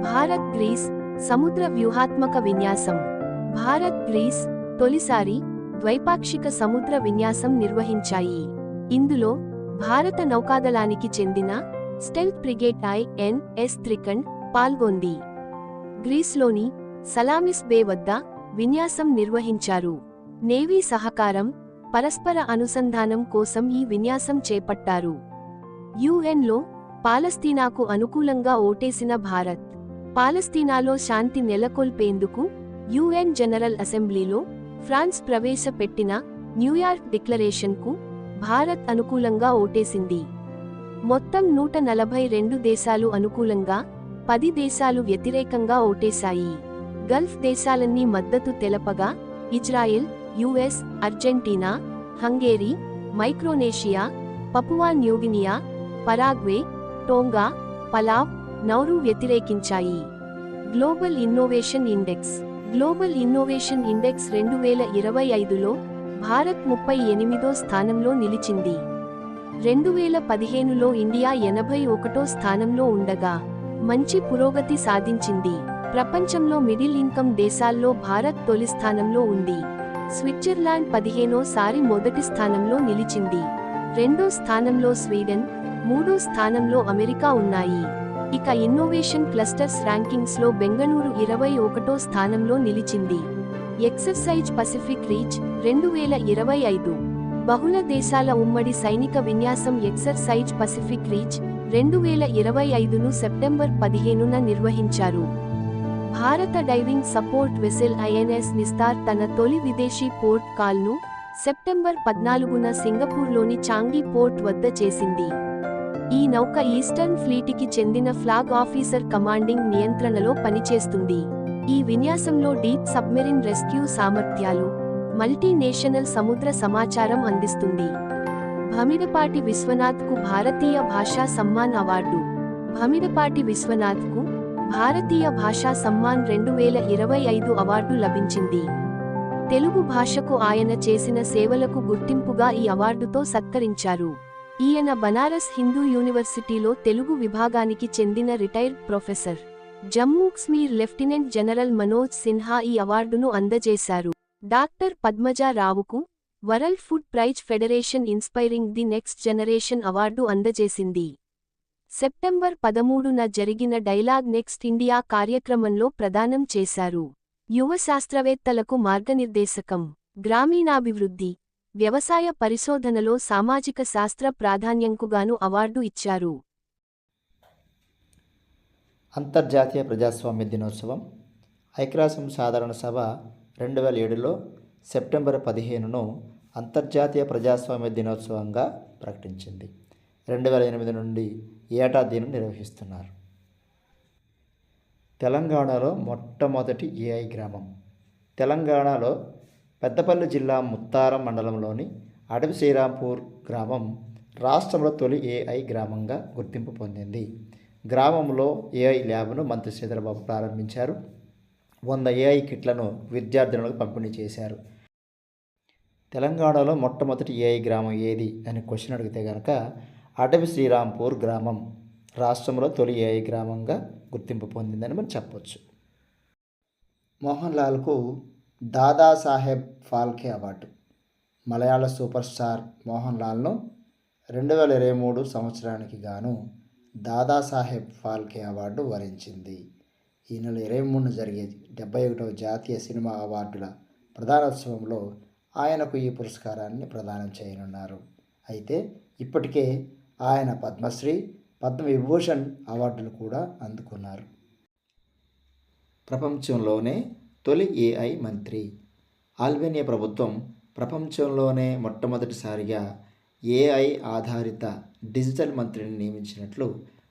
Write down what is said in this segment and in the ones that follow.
Bharat grace సముద్ర వ్యూహాత్మక విన్యాసం. భారత్ గ్రీస్ తొలిసారి ద్వైపాక్షిక సముద్ర విన్యాసం నిర్వహించాయి. ఇందులో భారత నౌకాదళానికి చెందిన స్టెల్త్ ఫ్రిగేట్ INS త్రికండ్ పాల్గొంది. గ్రీస్లోని సలామిస్ బే వద్ద విన్యాసం నిర్వహించారు. నేవీ సహకారం, పరస్పర అనుసంధానం కోసం ఈ విన్యాసం చేపట్టారు. UN లో పాలస్తీనాకు అనుకూలంగా ఓటేసిన భారత్, పాలస్తీనాలో శాంతి నెలకొల్పేందుకు UN జనరల్ అసెంబ్లీలో ఫ్రాన్స్ ప్రవేశపెట్టిన న్యూయార్క్ డిక్లరేషన్కు భారత్ అనుకూలంగా ఓటేసింది. మొత్తం 142 దేశాలు అనుకూలంగా, 10 దేశాలు వ్యతిరేకంగా ఓటేశాయి. గల్ఫ్ దేశాలన్నీ మద్దతు తెలపగా Israel, US, Argentina, Hungary, Micronesia, Papua New Guinea, Paraguay, Tonga, Palau, Nauru వ్యతిరేకించాయి. Global innovation index. Global innovation index 2025లో భారత్ 38వ స్థానంలో నిలిచింది. 2015లో ఇండియా 81వ స్థానంలో ఉండగా మంచి పురోగతి సాధించింది. ప్రపంచంలో మిడిల్ ఇన్కమ్ దేశాల్లో భారత్ తొలి స్థానంలో ఉంది. స్విట్జర్లాండ్ 15సారి మొదటి స్థానంలో నిలిచింది. 2వ స్థానంలో స్వీడన్, 3వ స్థానంలో అమెరికా ఉన్నాయి. ఇక ఇన్నోవేషన్ క్లస్టర్స్ ర్యాంకింగ్స్లో బెంగళూరు 21వ స్థానంలో నిలిచింది. Exercise Pacific reach 2025. బహుళ దేశాల ఉమ్మడి సైనిక విన్యాసం ఎక్సర్సైజ్ పసిఫిక్ రీచ్ 2025ను సెప్టెంబర్ 15న నిర్వహించారు. భారత diving support vessel INS Nistar తన తొలి విదేశీ పోర్ట్ కాల్ను సెప్టెంబర్ 14న సింగపూర్లోని చాంగి పోర్ట్ వద్ద చేసింది. ఈ నౌక ఈస్టర్న్ ఫ్లీటికి చెందిన ఫ్లాగ్ ఆఫీసర్ కమాండింగ్ నియంత్రణలో పనిచేస్తుంది. ఈ విన్యాసంలో డీప్ సబ్మెరిన్ రెస్క్యూ సామర్థ్యాలు, మల్టీనేషనల్ సముద్ర సమాచారం అందిస్తుంది. భమిడపాటి విశ్వనాథ్కు భారతీయ భాషా సమ్మాన్ అవార్డు. భమిడపాటి విశ్వనాథ్కు భారతీయ భాషా సమ్మాన్ 2025 అవార్డు లభించింది. తెలుగు భాషకు ఆయన చేసిన సేవలకు గుర్తింపుగా ఈ అవార్డుతో సత్కరించారు. ఈయన బనారస్ హిందూ యూనివర్సిటీలో తెలుగు విభాగానికి చెందిన retired professor. Jammu Kashmir lieutenant general Manoj Sinha ఈ అవార్డును అందజేశారు. డాక్టర్ పద్మజా రావుకు world food prize federation inspiring the next generation award అందజేసింది. సెప్టెంబర్ 13న జరిగిన డైలాగ్ నెక్స్ట్ ఇండియా కార్యక్రమంలో ప్రదానం చేశారు. యువ శాస్త్రవేత్తలకు మార్గనిర్దేశకం, గ్రామీణాభివృద్ధి, వ్యవసాయ పరిశోధనలో సామాజిక శాస్త్ర ప్రాధాన్యంకుగాను అవార్డు ఇచ్చారు. అంతర్జాతీయ ప్రజాస్వామ్య దినోత్సవం. ఐక్యరాజ్యం సాధారణ సభ 2007లో సెప్టెంబర్ 15ను అంతర్జాతీయ ప్రజాస్వామ్య దినోత్సవంగా ప్రకటించింది. 2008 నుండి ఏటా దీనిని నిర్వహిస్తున్నారు. తెలంగాణలో మొట్టమొదటి AI గ్రామం. తెలంగాణలో పెద్దపల్లి జిల్లా ముత్తారం మండలంలోని అడవి శ్రీరాంపూర్ గ్రామం రాష్ట్రంలో తొలి AI గ్రామంగా గుర్తింపు పొందింది. గ్రామంలో AI ల్యాబ్ను మంత్రి శ్రీధరబాబు ప్రారంభించారు. 100 AI కిట్లను విద్యార్థులకు పంపిణీ చేశారు. తెలంగాణలో మొట్టమొదటి AI గ్రామం ఏది అని క్వశ్చన్ అడిగితే కనుక అడవి శ్రీరాంపూర్ గ్రామం రాష్ట్రంలో తొలి AI గ్రామంగా గుర్తింపు పొందిందని మనం చెప్పవచ్చు. మోహన్ లాల్కు దాదాసాహెబ్ ఫాల్కే అవార్డు. మలయాళ సూపర్ స్టార్ మోహన్ లాల్ను 2023 సంవత్సరానికి గాను దాదాసాహెబ్ ఫాల్కే అవార్డు వరించింది. ఈ నెల 23న జరిగే 71వ జాతీయ సినిమా అవార్డుల ప్రదానోత్సవంలో ఆయనకు ఈ పురస్కారాన్ని ప్రదానం చేయనున్నారు. అయితే ఇప్పటికే ఆయన పద్మశ్రీ, పద్మవిభూషణ్ అవార్డులు కూడా అందుకున్నారు. ప్రపంచంలోనే తొలి AI మంత్రి. అల్బేనియా ప్రభుత్వం ప్రపంచంలోనే మొట్టమొదటిసారిగా AI ఆధారిత డిజిటల్ మంత్రిని నియమించినట్లు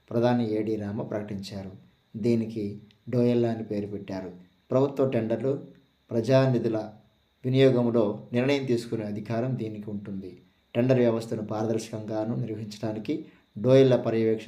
ప్రధాని AD రామ ప్రకటించారు. దీనికి డోయల్లా అని పేరు పెట్టారు. ప్రభుత్వ టెండర్లు, ప్రజానిధుల వినియోగంలో నిర్ణయం తీసుకునే అధికారం దీనికి ఉంటుంది. టెండర్ వ్యవస్థను పారదర్శకంగాను నిర్వహించడానికి డోయల్లా పర్యవేక్షణ